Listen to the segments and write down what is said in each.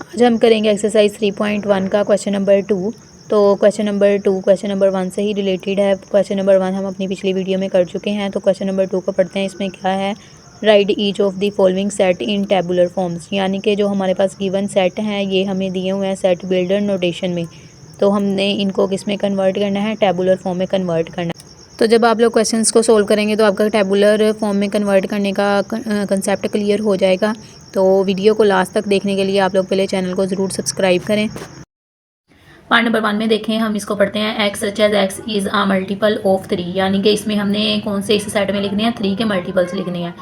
आज हम करेंगे एक्सरसाइज 3.1 का क्वेश्चन नंबर 2। तो क्वेश्चन नंबर 1 से ही रिलेटेड है। क्वेश्चन नंबर 1 हम अपनी पिछली वीडियो में कर चुके हैं। तो क्वेश्चन नंबर 2 को पढ़ते हैं। इसमें क्या है, right each of the following set in tabular forms, यानी कि जो हमारे पास गिवन सेट हैं ये हमें दिए हुए हैं सेट बिल्डर नोटेशन में। तो हमने इनको किस में कन्वर्ट करना है, टेबुलर फॉर्म में कन्वर्ट करना है। तो जब आप लोग क्वेश्चंस को सोल्व करेंगे तो आपका टेबुलर फॉर्म में कन्वर्ट करने का कंसेप्ट क्लियर हो जाएगा। तो वीडियो को लास्ट तक देखने के लिए आप लोग पहले चैनल को ज़रूर सब्सक्राइब करें। पार्ट नंबर 1 में देखें, हम इसको पढ़ते हैं। X such as x is a multiple of 3, यानी कि इसमें हमने कौन से इस सेट में लिखने हैं, 3 के मल्टीपल्स लिखने हैं।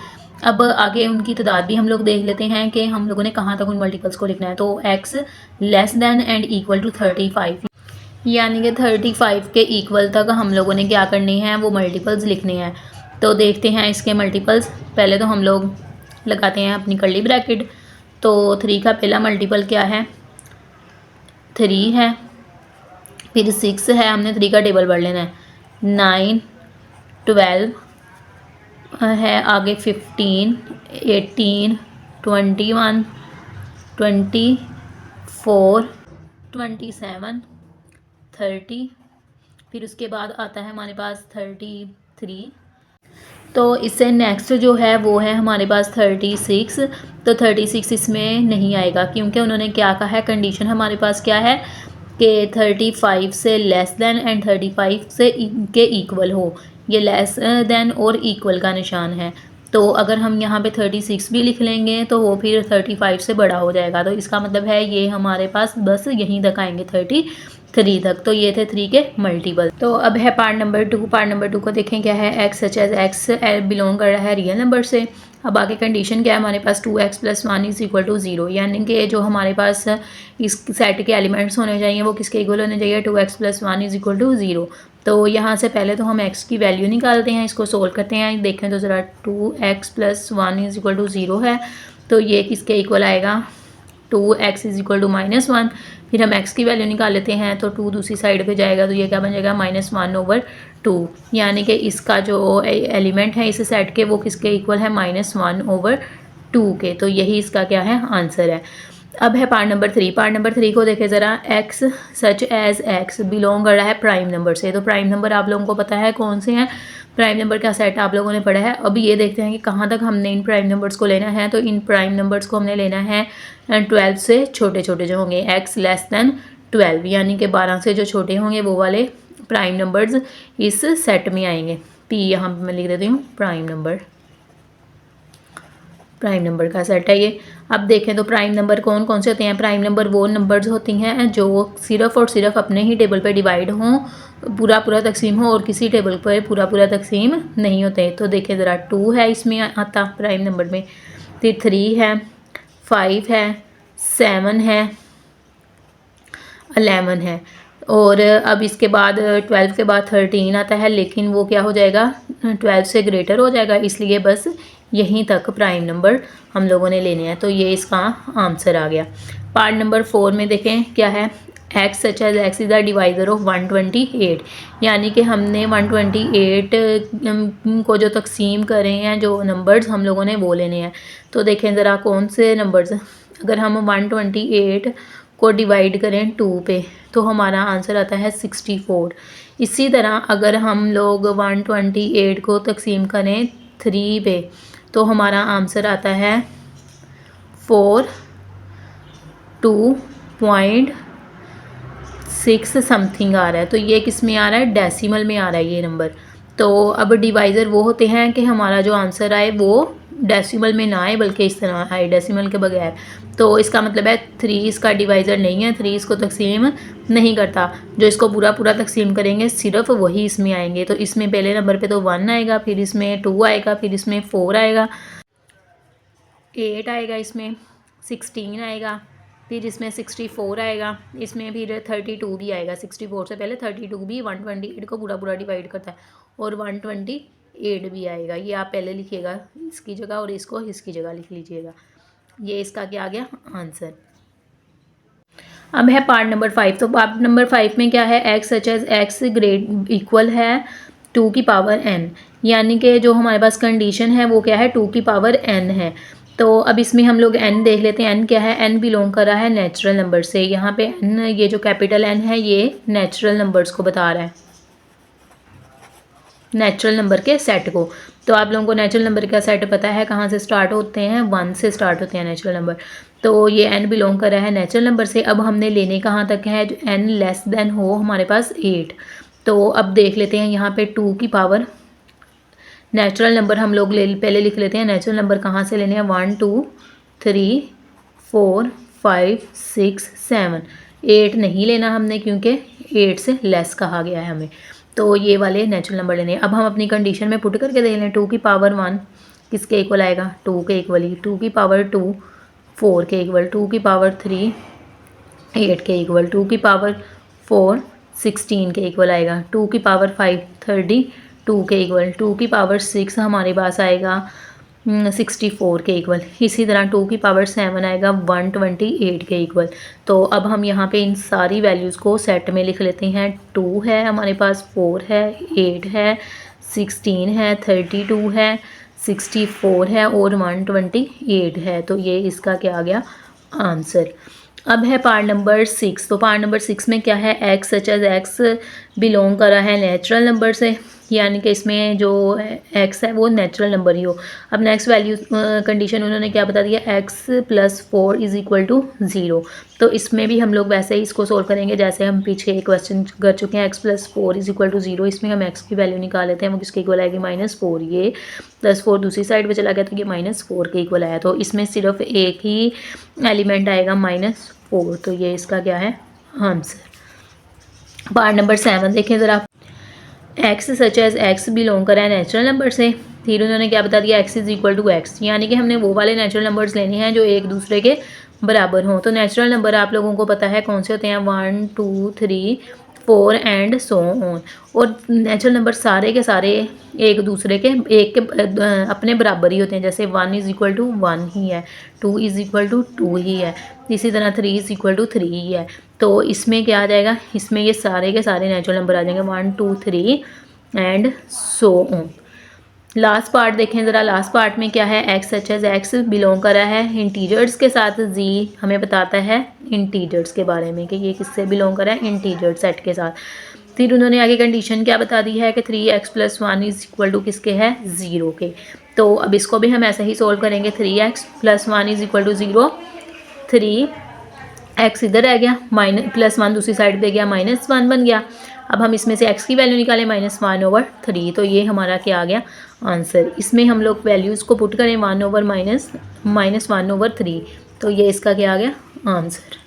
अब आगे उनकी तादाद भी हम लोग देख लेते हैं कि हम लोगों ने कहाँ तक उन मल्टीपल्स को लिखना है। तो x less than and equal to 35, यानी कि 35 के इक्वल तक हम लोगों ने क्या करने हैं, वो मल्टीपल्स लिखने हैं। तो देखते हैं इसके मल्टीपल्स। पहले तो हम लोग लगाते हैं अपनी कर्ली ब्रैकेट। तो 3 का पहला मल्टीपल क्या है, 3 है। फिर 6 है, हमने 3 का टेबल पढ़ लेना है। 9, 12 है, आगे 15, 18, 21, 24, 27, 30। फिर उसके बाद आता है हमारे पास 33। तो इससे नेक्स्ट जो है वो है हमारे पास 36। तो 36 इसमें नहीं आएगा, क्योंकि उन्होंने क्या कहा है, कंडीशन हमारे पास क्या है कि 35 से लेस देन एंड 35 से के इक्वल हो। ये लेस देन और इक्वल का निशान है। तो अगर हम यहाँ पे 36 भी लिख लेंगे तो वो फिर 35 से बड़ा हो जाएगा। तो इसका मतलब है ये हमारे पास बस यहीं तक आएंगे 33 तक। तो ये थे 3 के मल्टीपल। तो अब है पार्ट नंबर 2। पार्ट नंबर 2 को देखें क्या है, x such as x belong कर रहा है रियल नंबर से। अब आगे कंडीशन क्या है हमारे पास, 2x + 1 इज इक्वल टू 0, यानी कि जो हमारे पास इस सेट के एलिमेंट्स होने चाहिए वो किसके इक्वल होने चाहिए, 2x + 1 इज इक्वल टू 0। तो यहाँ से पहले तो हम x की वैल्यू निकालते हैं, इसको सोल्व करते हैं। देखें तो ज़रा 2x + 1 इज इक्वल टू 0 है, तो ये किसके इक्वल आएगा, 2x इज इक्वल टू -1। फिर हम x की वैल्यू निकाल लेते हैं, तो 2 दूसरी साइड पे जाएगा, तो ये क्या बन जाएगा, -1/2। यानी कि इसका जो एलिमेंट है इस सेट के वो किसके इक्वल है, -1/2 के। तो यही इसका क्या है, आंसर है। अब है पार्ट नंबर 3। पार्ट नंबर 3 को देखें ज़रा, x such as x belong कर रहा है प्राइम नंबर से। तो प्राइम नंबर आप लोगों को पता है कौन से हैं, प्राइम नंबर का सेट आप लोगों ने पढ़ा है। अब ये देखते हैं कि कहाँ तक हमने इन प्राइम नंबर्स को लेना है। तो इन प्राइम नंबर्स को हमने लेना है 12 से छोटे छोटे जो होंगे, x लेस देन 12, यानी कि 12 से जो छोटे होंगे वो वाले प्राइम नंबर्स इस सेट में आएंगे। p यहाँ पर मैं लिख देती हूँ, प्राइम नंबर का सेट है ये। अब देखें तो प्राइम नंबर कौन कौन से होते हैं, प्राइम नंबर वो नंबर्स होती हैं जो सिर्फ और सिर्फ अपने ही टेबल पे डिवाइड हों, पूरा तकसीम हो, और किसी टेबल पर पूरा तकसीम नहीं होते। तो देखें ज़रा, 2 है इसमें आता प्राइम नंबर में, फिर 3 है, 5 है, 7 है, 11 है, और अब इसके बाद 12 के बाद 13 आता है, लेकिन वो क्या हो जाएगा, 12 से ग्रेटर हो जाएगा, इसलिए बस यहीं तक प्राइम नंबर हम लोगों ने लेने हैं। तो ये इसका आंसर आ गया। पार्ट नंबर 4 में देखें क्या है, x such as x is the divisor of 128, यानी कि हमने 128 को जो तकसीम करे हैं, जो नंबर्स हम लोगों ने वो लेने हैं। तो देखें ज़रा कौन से नंबर्स, अगर हम 128 को डिवाइड करें 2 पे तो हमारा आंसर आता है 64। इसी तरह अगर हम लोग 128 को तकसीम करें 3 पे तो हमारा आंसर आता है 42.6 समथिंग आ रहा है। तो ये किस में आ रहा है, डेसिमल में आ रहा है ये नंबर। तो अब डिवाइज़र वो होते हैं कि हमारा जो आंसर आए वो डेसिमल में ना आए, बल्कि इस तरह आए, डेसिमल के बगैर। तो इसका मतलब है 3 इसका डिवाइज़र नहीं है, 3 इसको तकसीम नहीं करता। जो इसको पूरा तकसीम करेंगे सिर्फ वही इसमें आएंगे। तो इसमें पहले नंबर पे तो 1 आएगा, फिर इसमें 2 आएगा, फिर इसमें 4 आएगा, 8 आएगा, इसमें 16 आएगा, फिर इसमें 64 आएगा, इसमें फिर 32 भी आएगा। 64 से पहले 32 भी 128 को पूरा डिवाइड करता है, और 128 भी आएगा। ये आप पहले लिखिएगा इसकी जगह और इसको इसकी जगह लिख लीजिएगा। ये इसका क्या आ गया, आंसर। अब है पार्ट नंबर 5। तो पार्ट नंबर 5 में क्या है, x such as x great equal है 2 की पावर n, यानी कि जो हमारे पास कंडीशन है वो क्या है, 2 की पावर n है। तो अब इसमें हम लोग n देख लेते हैं। n क्या है, n बिलोंग कर रहा है नेचुरल नंबर से। यहाँ पे n, ये जो कैपिटल N है ये नेचुरल नंबर्स को बता रहा है, नेचुरल नंबर के सेट को। तो आप लोगों को नेचुरल नंबर का सेट पता है कहाँ से स्टार्ट होते हैं, 1 से स्टार्ट होते हैं नेचुरल नंबर। तो ये n बिलोंग कर रहा है नेचुरल नंबर से। अब हमने लेने कहाँ तक है, जो n लेस देन हो हमारे पास 8। तो अब देख लेते हैं यहाँ पे 2 की पावर, नेचुरल नंबर हम लोग पहले लिख लेते हैं। नेचुरल नंबर कहाँ से लेने हैं, 1 2 3 4 5 6 7। 8 नहीं लेना हमने क्योंकि 8 से लेस कहा गया है हमें। तो ये वाले नेचुरल नंबर लेने हैं। अब हम अपनी कंडीशन में पुट करके देख लें। 2 की पावर 1 किसके इक्वल आएगा, 2 के इक्वल ही। 2 की पावर 2 4 के इक्वल। 2 की पावर 3 8 के इक्वल। 2 की पावर 4 16 के इक्वल आएगा। 2 की पावर 5 32 के इक्वल। 2 की पावर 6 हमारे पास आएगा 64 के इक्वल। इसी तरह 2 की पावर 7 आएगा 128 के इक्वल। तो अब हम यहाँ पे इन सारी वैल्यूज़ को सेट में लिख लेते हैं। 2 है हमारे पास, 4 है, 8 है, 16 है, 32 है, 64 है और 128 है। तो ये इसका क्या आ गया आंसर। अब है पार्ट नंबर 6। तो पार्ट नंबर 6 में क्या है, x such as x belong कर रहा है नेचुरल नंबर से, यानी कि इसमें जो एक्स है वो नेचुरल नंबर ही हो। अब नेक्स्ट वैल्यू कंडीशन उन्होंने क्या बता दिया, x plus 4 is equal to 0। तो इसमें भी हम लोग वैसे ही इसको सोल्व करेंगे जैसे हम पीछे एक क्वेश्चन कर चुके हैं। X plus 4 is equal to 0, इसमें हम एक्स की वैल्यू निकाल लेते हैं, वो किसके इक्वल आएगी, -4। ये +4 दूसरी साइड पर चला गया तो ये -4 के इक्वल आया। तो इसमें सिर्फ एक ही एलिमेंट आएगा -4। तो ये इसका क्या है आंसर। पार्ट नंबर 7 देखें ज़रा। X such as x belong कर रहा है नेचुरल नंबर से। फिर उन्होंने क्या बता दिया, x is equal to x, यानी कि हमने वो वाले नेचुरल नंबर्स लेने हैं जो एक दूसरे के बराबर हों। तो नेचुरल नंबर आप लोगों को पता है कौन से होते हैं, 1 2 3 4 एंड सो ऑन। और नेचुरल नंबर सारे के सारे एक दूसरे के अपने बराबर ही होते हैं। जैसे 1 इज़ इक्वल टू 1 ही है, 2 इज़ इक्वल टू 2 ही है, इसी तरह 3 इज़ इक्वल टू 3 ही है। तो इसमें क्या आ जाएगा, इसमें ये सारे के सारे नेचुरल नंबर आ जाएंगे, 1 2 3 and so on. Last part देखें ज़रा। लास्ट पार्ट में क्या है, x such as x belong कर रहा है इंटीजर्स के साथ। जी हमें बताता है इंटीजर्स के बारे में कि ये किससे बिलोंग कर रहा है, इंटीजर सेट के साथ। फिर उन्होंने आगे कंडीशन क्या बता दी है कि 3x + 1 इज़ इक्वल टू किसके है, 0 के। तो अब इसको भी हम ऐसे ही सोल्व करेंगे। 3x + 1 is equal to 0, 3x इधर रह गया, +1 दूसरी साइड पे गया, -1 बन गया। अब हम इसमें से x की वैल्यू निकालें, -1/3। तो ये हमारा क्या आ गया आंसर। इसमें हम लोग वैल्यूज़ को पुट करें, 1/-1/3। तो ये इसका क्या आ गया आंसर।